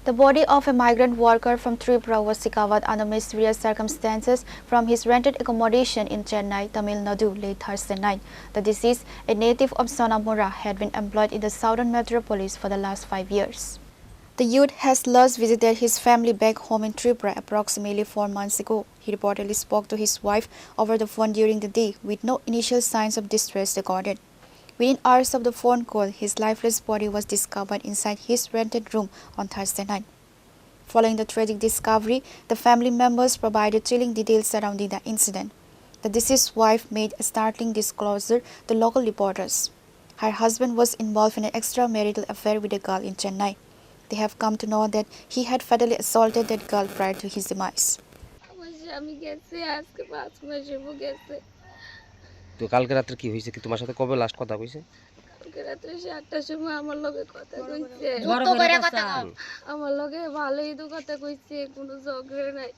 The body of a migrant worker from Tripura was recovered under mysterious circumstances from his rented accommodation in Chennai, Tamil Nadu, late Thursday night. The deceased, a native of Sonamura, had been employed in the southern metropolis for the last 5 years. The youth has last visited his family back home in Tripura approximately 4 months ago. He reportedly spoke to his wife over the phone during the day, with no initial signs of distress recorded. Within hours of the phone call, his lifeless body was discovered inside his rented room on Thursday night. Following the tragic discovery, the family members provided chilling details surrounding the incident. The deceased's wife made a startling disclosure to local reporters. Her husband was involved in an extramarital affair with a girl in Chennai. They have come to know that he had fatally assaulted that girl prior to his demise. তো কালকে রাতে কি হইছে কি তোমার সাথে কবে last কথা কইছে? কালকে রাতে 7টার সময় আমার লগে কথা কইছে। আমার লগে ভালোই তো কথা কইছে, কোনো ঝগড়া নাই,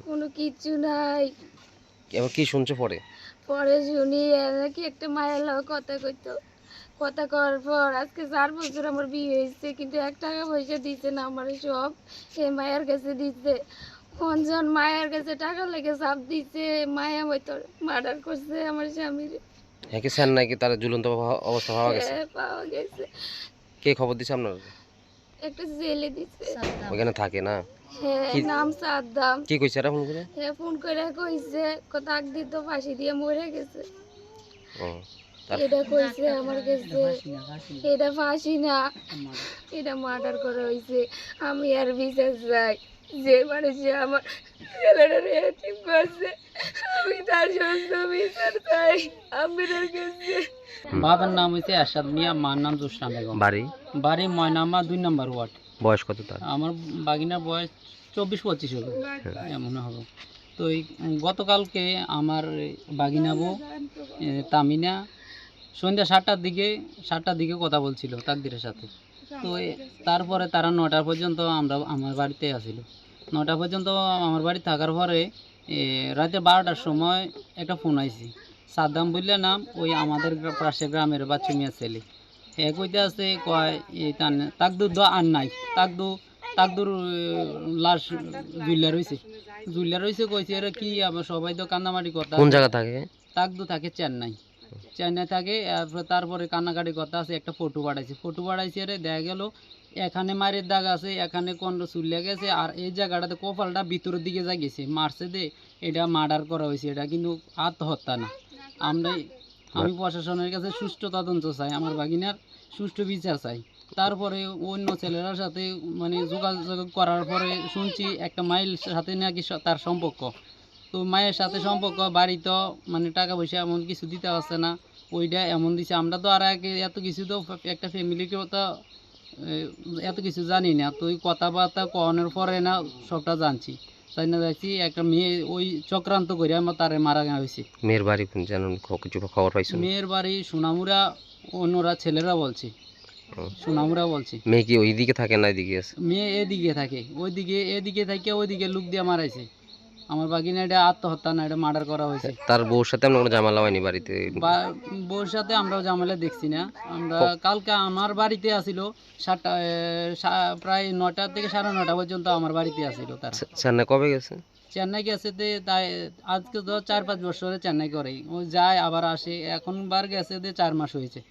কোনো কিছু নাই। এবার কি শুনছো পরে? পরে শুনি নাকি একটা মায়ের লগে কথা কইতো। কথা করার পর আজকে 4 বছর আমার বিয়ে হয়েছে, কিন্তু 1 টাকা পয়সা দিতে না, আমার সব এই মায়ের কাছে দিতে। কোনজন মায়ের কাছে টাকা লেগে চাপ দিতে, মায়া হয়তো মার্ডার করছে আমার স্বামীর। হ্যাঁ কি স্যার নাকি তার ঝুলন্ত অবস্থা পাওয়া গেছে? পাওয়া গেছে। কে খবর দিছে আপনার? একটা জেলে দিছে। ওখানে থাকে না? হ্যাঁ, নাম সাদ্দাম। কি কইছে এরা ফোন করে? হ্যাঁ, ফোন করে কইছে তাক দিত, ফাঁসি দিয়ে মরে গেছে। ও এটা কইছে আমার কাছে, এটা ফাঁসি না, এটা মার্ডার করা হয়েছে। আমি আর বিচার চাই, যে মানুষে আমার ছেলেটারে এতিম করছে, আমি তার সুস্থ বিচার চাই আপনাদের কাছে। বাবার নাম হইছে আশাদ মিয়া, মার নাম জোসনা বেগম। বাড়ি ময়নামা 2 নম্বর ওয়ার্ড। বয়স কত তার? আমার বাগিনার বয়স 24-25 হবে, এমন হবে। তো গতকালকে আমার বাগিনাবু তামিনা সন্ধ্যা 7টার দিকে কথা বলছিল তাকদিরের সাথে। তো তারপরে তারা 9টা পর্যন্ত আমার বাড়িতে আসিল। 9টা পর্যন্ত আমার বাড়ি থাকার পরে রাতে 12টার সময় একটা ফোন আইছি। সাদ্দাম বললে নাম, ওই আমাদের পাশে গ্রামের বাচ্চা মেয়ে ছেলে। কইতে আছে কয় তাকদুর আর নাই, তাকদুর লাশ জুইলা রয়েছে কইছে এরা কি, আবার সবাই তো কান্নামাটি কথা। কোন জায়গা থাকে? তাকদু থাকে চেন্নাই থাকে। তারপরে কান্নাকাটি কথা আছে, একটা ফটো পাঠাইছে রে, দেখা গেল এখানে মারের দাগ আছে, এখানে কন্ড চুলিয়া গেছে, আর এই জায়গাটাতে কপালটা ভিতরের দিকে যা গেছে মারছে দে, এটা মার্ডার করা হয়েছে, এটা কিন্তু আত্মহত্যা না। আমি প্রশাসনের কাছে সুষ্ঠু তদন্ত চাই, আমার ভাগিনার সুষ্ঠু বিচার চাই। তারপরে অন্য ছেলেরার সাথে মানে যোগাযোগ করার পরে শুনছি একটা মাইল সাথে নাকি তার সম্পর্ক। তো মায়ের সাথে সম্পর্ক, বাড়ি তো মানে টাকা পয়সা এমন কিছু দিতে পারছে না, ওইটা এমন দিছে। আমরা তো আর আগে এত কিছু তো একটা ফ্যামিলিকেও তো এত কিছু জানি না, তো ওই কথাবার্তা কনের পরে না সবটা জানছি। তাই না যাচ্ছি একটা মেয়ে ওই চক্রান্ত করে আমার তারে মারা হয়েছে। মেয়ের বাড়ি কোন জানেন, কিছু খবর পাইছো? মেয়ের বাড়ি সোনামুড়া, অন্যরা ছেলেরা বলছে সোনামুড়া বলছে। মেয়ে কি ওইদিকে থাকে না এদিকে আছে? মেয়ে এদিকে থাকে, এদিকে থাকে, ওইদিকে লুক দিয়ে মারাইছে। আমার বাগিনা এটা আত্মহত্যা না, এটা মার্ডার করা হয়েছে। তার বউর সাথে আমরা কোনো ঝামেলা হয়নি বাড়িতে? বউর সাথে আমরাও ঝামেলা দেখছি না। আমরা কালকে আমার বাড়িতে আসিল 7টা, প্রায় 9টা থেকে 9:30 পর্যন্ত আমার বাড়িতে আসিল। তার চেন্নাই কবে গেছে? চেন্নাই গেছে তাই আজকে তো 4-5 বছরে চেন্নাই করে, ও যায় আবার আসে, এখন বার গেছে 4 মাস হয়েছে।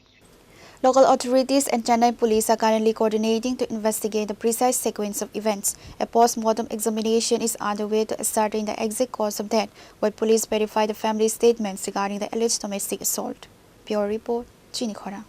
Local authorities and Chennai police are currently coordinating to investigate the precise sequence of events. A post-mortem examination is underway to ascertain the exact cause of death, while police verify the family statements regarding the alleged domestic assault. Bureau Report, Chini Khora.